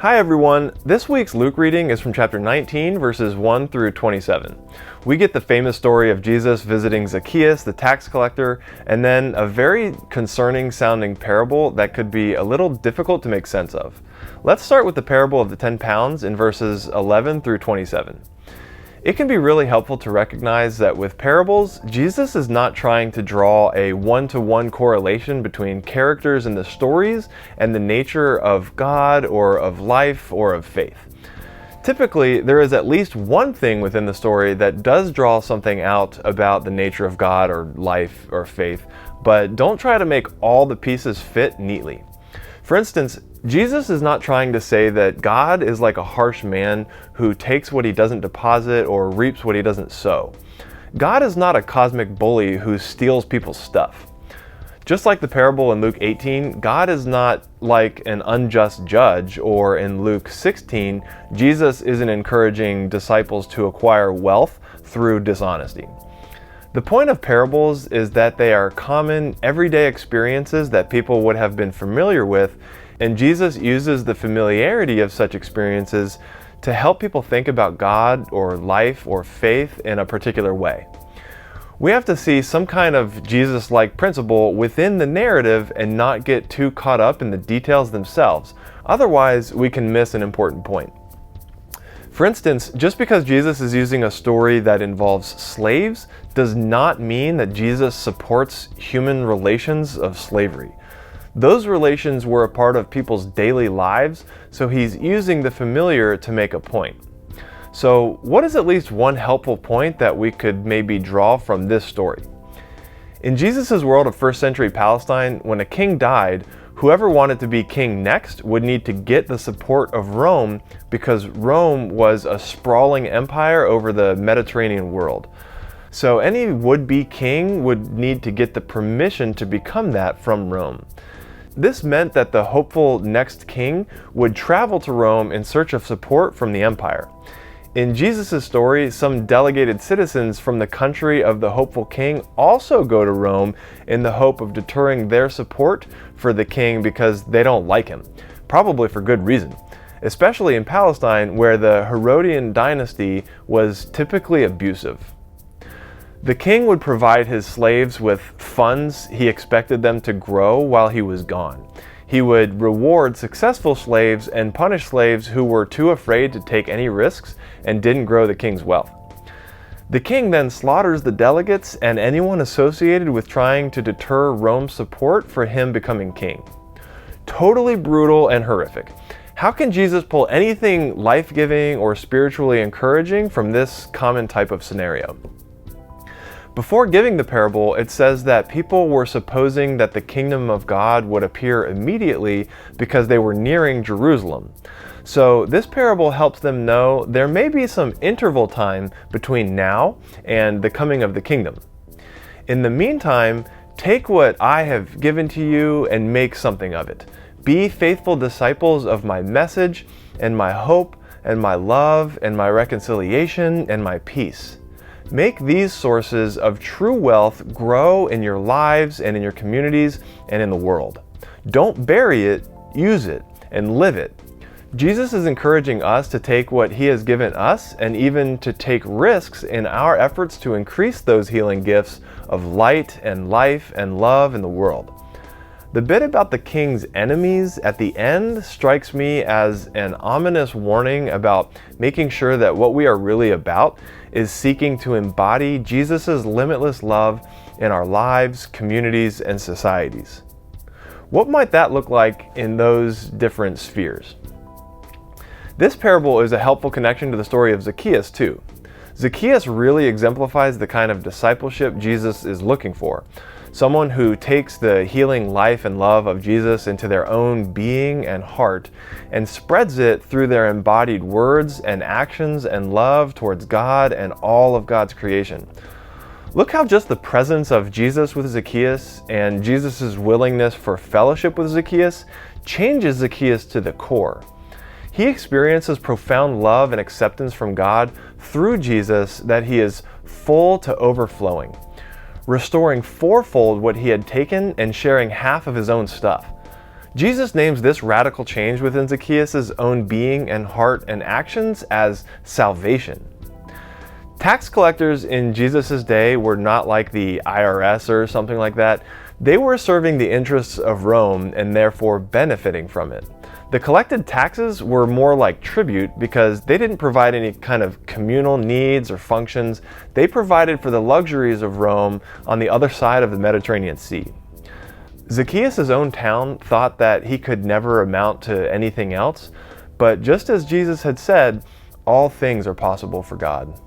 Hi everyone, this week's Luke reading is from chapter 19 verses 1 through 27. We get the famous story of Jesus visiting Zacchaeus, the tax collector, and then a very concerning sounding parable that could be a little difficult to make sense of. Let's start with the parable of the 10 pounds in verses 11 through 27. It can be really helpful to recognize that with parables, Jesus is not trying to draw a one-to-one correlation between characters in the stories and the nature of God or of life or of faith. Typically, there is at least one thing within the story that does draw something out about the nature of God or life or faith, but don't try to make all the pieces fit neatly. For instance, Jesus is not trying to say that God is like a harsh man who takes what he doesn't deposit or reaps what he doesn't sow. God is not a cosmic bully who steals people's stuff. Just like the parable in Luke 18, God is not like an unjust judge, or in Luke 16, Jesus isn't encouraging disciples to acquire wealth through dishonesty. The point of parables is that they are common, everyday experiences that people would have been familiar with, and Jesus uses the familiarity of such experiences to help people think about God or life or faith in a particular way. We have to see some kind of Jesus-like principle within the narrative and not get too caught up in the details themselves. Otherwise, we can miss an important point. For instance, just because Jesus is using a story that involves slaves does not mean that Jesus supports human relations of slavery. Those relations were a part of people's daily lives, so he's using the familiar to make a point. So, what is at least one helpful point that we could maybe draw from this story? In Jesus' world of first century Palestine, when a king died, whoever wanted to be king next would need to get the support of Rome, because Rome was a sprawling empire over the Mediterranean world. So any would-be king would need to get the permission to become that from Rome. This meant that the hopeful next king would travel to Rome in search of support from the empire. In Jesus' story, some delegated citizens from the country of the hopeful king also go to Rome in the hope of deterring their support for the king because they don't like him, probably for good reason, especially in Palestine where the Herodian dynasty was typically abusive. The king would provide his slaves with funds he expected them to grow while he was gone. He would reward successful slaves and punish slaves who were too afraid to take any risks and didn't grow the king's wealth. The king then slaughters the delegates and anyone associated with trying to deter Rome's support for him becoming king. Totally brutal and horrific. How can Jesus pull anything life-giving or spiritually encouraging from this common type of scenario? Before giving the parable, it says that people were supposing that the kingdom of God would appear immediately because they were nearing Jerusalem. So this parable helps them know there may be some interval time between now and the coming of the kingdom. In the meantime, take what I have given to you and make something of it. Be faithful disciples of my message and my hope and my love and my reconciliation and my peace. Make these sources of true wealth grow in your lives and in your communities and in the world. Don't bury it, use it, and live it. Jesus is encouraging us to take what he has given us and even to take risks in our efforts to increase those healing gifts of light and life and love in the world. The bit about the king's enemies at the end strikes me as an ominous warning about making sure that what we are really about is seeking to embody Jesus' limitless love in our lives, communities, and societies. What might that look like in those different spheres? This parable is a helpful connection to the story of Zacchaeus too. Zacchaeus really exemplifies the kind of discipleship Jesus is looking for. Someone who takes the healing life and love of Jesus into their own being and heart and spreads it through their embodied words and actions and love towards God and all of God's creation. Look how just the presence of Jesus with Zacchaeus and Jesus' willingness for fellowship with Zacchaeus changes Zacchaeus to the core. He experiences profound love and acceptance from God through Jesus that he is full to overflowing, restoring fourfold what he had taken and sharing half of his own stuff. Jesus names this radical change within Zacchaeus' own being and heart and actions as salvation. Tax collectors in Jesus' day were not like the IRS or something like that. They were serving the interests of Rome and therefore benefiting from it. The collected taxes were more like tribute because they didn't provide any kind of communal needs or functions. They provided for the luxuries of Rome on the other side of the Mediterranean Sea. Zacchaeus' own town thought that he could never amount to anything else, but just as Jesus had said, all things are possible for God.